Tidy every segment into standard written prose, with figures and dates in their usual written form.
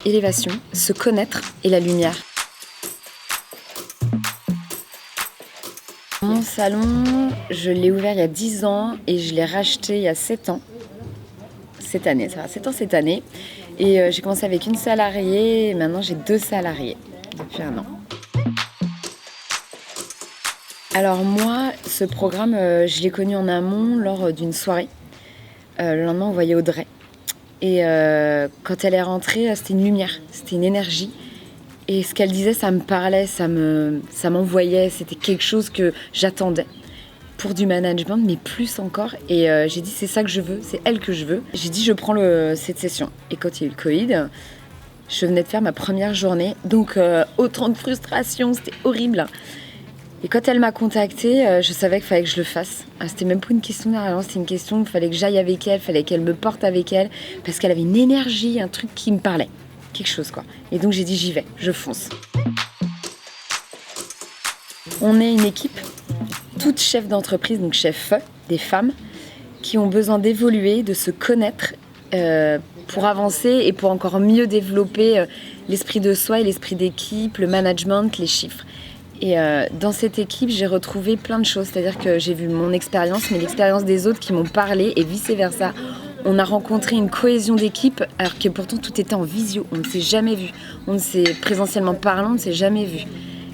Élévation, se connaître et la lumière. Mon salon, je l'ai ouvert il y a 10 ans et je l'ai racheté il y a 7 ans. Cette année, ça va 7 ans cette année. Et j'ai commencé avec une salariée et maintenant j'ai 2 salariés depuis 1 an. Alors moi, ce programme, je l'ai connu en amont lors d'une soirée. Le lendemain, on voyait Audrey. Et quand elle est rentrée, c'était une lumière, c'était une énergie. Et ce qu'elle disait, ça me parlait, ça m'envoyait. C'était quelque chose que j'attendais pour du management, mais plus encore. Et j'ai dit, c'est ça que je veux, c'est elle que je veux. J'ai dit, je prends cette session. Et quand il y a eu le Covid, je venais de faire ma première journée. Donc, autant de frustration, c'était horrible. Et quand elle m'a contactée, je savais qu'il fallait que je le fasse. C'était même pas une question d'argent, c'était une question, il fallait que j'aille avec elle, il fallait qu'elle me porte avec elle, parce qu'elle avait une énergie, un truc qui me parlait. Quelque chose, quoi. Et donc j'ai dit, j'y vais, je fonce. On est une équipe, toutes chefs d'entreprise, donc chefs, des femmes, qui ont besoin d'évoluer, de se connaître pour avancer et pour encore mieux développer l'esprit de soi et l'esprit d'équipe, le management, les chiffres. Et dans cette équipe, j'ai retrouvé plein de choses. C'est-à-dire que j'ai vu mon expérience, mais l'expérience des autres qui m'ont parlé et vice-versa. On a rencontré une cohésion d'équipe, alors que pourtant tout était en visio. On ne s'est jamais vu. On ne s'est présentiellement parlant, on ne s'est jamais vu.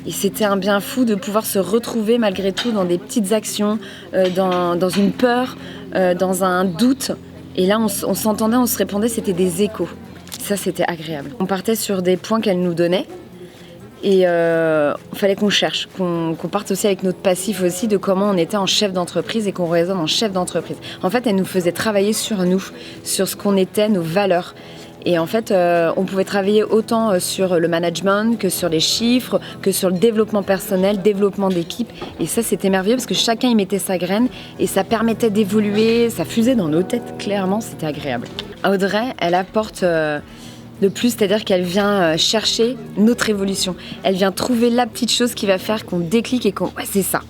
Et c'était un bien fou de pouvoir se retrouver malgré tout dans des petites actions, dans une peur, dans un doute. Et là, on s'entendait, on se répondait, c'était des échos. Ça, c'était agréable. On partait sur des points qu'elle nous donnait. Et il fallait qu'on cherche, qu'on parte aussi avec notre passif aussi de comment on était en chef d'entreprise et qu'on raisonne en chef d'entreprise. En fait, elle nous faisait travailler sur nous, sur ce qu'on était, nos valeurs. Et en fait, on pouvait travailler autant sur le management que sur les chiffres, que sur le développement personnel, développement d'équipe. Et ça, c'était merveilleux parce que chacun y mettait sa graine et ça permettait d'évoluer, ça fusait dans nos têtes, clairement, c'était agréable. Audrey, elle apporte... de plus, c'est-à-dire qu'elle vient chercher notre évolution. Elle vient trouver la petite chose qui va faire qu'on déclique et qu'on... Ouais, c'est ça.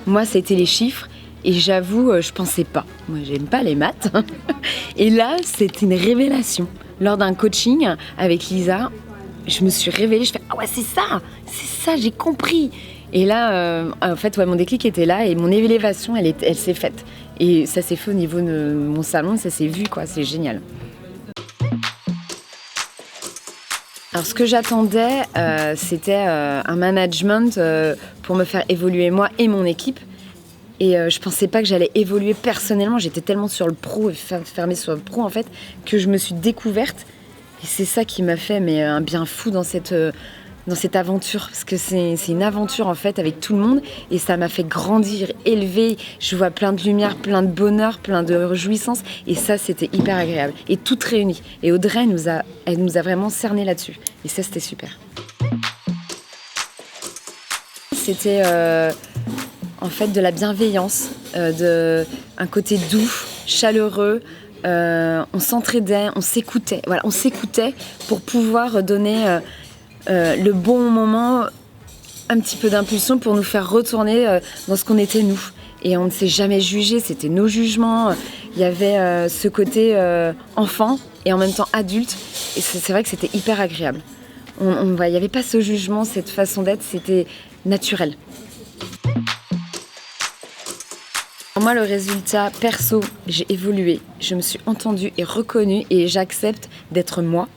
Moi, c'était les chiffres et j'avoue, je pensais pas. Moi, j'aime pas les maths. Et là, c'était une révélation. Lors d'un coaching avec Lisa, je me suis révélée. Je fais, ah ouais, c'est ça, j'ai compris. Et là, en fait, ouais, mon déclic était là et mon élévation, elle s'est faite. Et ça s'est fait au niveau de mon salon, ça s'est vu, quoi. C'est génial. Alors, ce que j'attendais, c'était un management pour me faire évoluer moi et mon équipe. Et je pensais pas que j'allais évoluer personnellement. J'étais tellement sur le pro et fermée sur le pro, en fait, que je me suis découverte. Et c'est ça qui m'a fait un bien fou dans cette aventure. Parce que c'est une aventure, en fait, avec tout le monde. Et ça m'a fait grandir, élever. Je vois plein de lumière, plein de bonheur, plein de réjouissance. Et ça, c'était hyper agréable. Et tout réuni. Et Audrey, elle nous a vraiment cerné là-dessus. Et ça, c'était super. C'était en fait de la bienveillance, un côté doux, chaleureux. On s'entraidait, on s'écoutait. Voilà, on s'écoutait pour pouvoir donner le bon moment, un petit peu d'impulsion pour nous faire retourner dans ce qu'on était nous. Et on ne s'est jamais jugé, c'était nos jugements. Il y avait ce côté enfant et en même temps adulte. Et c'est vrai que c'était hyper agréable. Il n'y avait pas ce jugement, cette façon d'être, c'était naturel. Pour moi, le résultat perso, j'ai évolué. Je me suis entendue et reconnue et j'accepte d'être moi.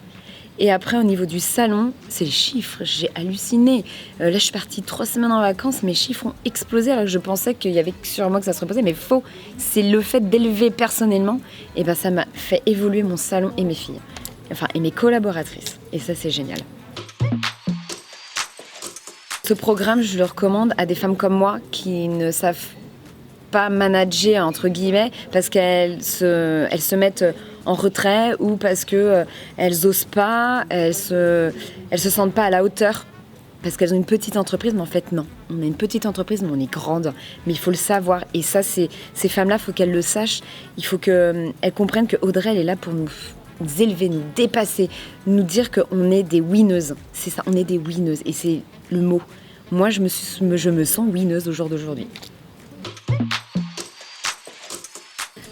Et après, au niveau du salon, c'est les chiffres. J'ai halluciné. Là, je suis partie 3 semaines en vacances. Mes chiffres ont explosé alors que je pensais qu'il y avait que sur moi que ça se reposait. Mais faux. C'est le fait d'élever personnellement. Et ben, ça m'a fait évoluer mon salon et mes filles. Enfin, et mes collaboratrices. Et ça, c'est génial. Ce programme, je le recommande à des femmes comme moi qui ne savent pas manager, entre guillemets, parce qu'elles se mettent en retrait ou parce qu'elles osent pas, elles se sentent pas à la hauteur parce qu'elles ont une petite entreprise, mais en fait non. On a une petite entreprise, mais on est grande. Mais il faut le savoir. Et ça, ces femmes-là, il faut qu'elles le sachent. Il faut qu'elles comprennent que Audrey, elle est là pour nous élever, nous dépasser, nous dire qu'on est des winneuses. C'est ça, on est des winneuses. Et c'est le mot. Moi, je me sens winneuse au jour d'aujourd'hui.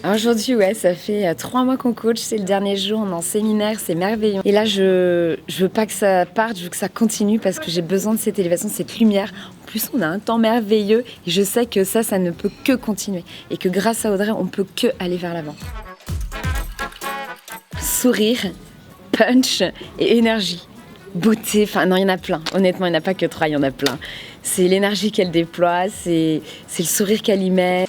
Alors aujourd'hui, ouais, ça fait 3 mois qu'on coach, c'est le dernier jour, on est en séminaire, c'est merveilleux. Et là, je veux pas que ça parte, je veux que ça continue parce que j'ai besoin de cette élévation, de cette lumière. En plus, on a un temps merveilleux et je sais que ça ne peut que continuer. Et que grâce à Audrey, on peut que aller vers l'avant. Sourire, punch et énergie. Beauté, enfin non, il y en a plein. Honnêtement, il n'y en a pas que 3, il y en a plein. C'est l'énergie qu'elle déploie, c'est le sourire qu'elle y met.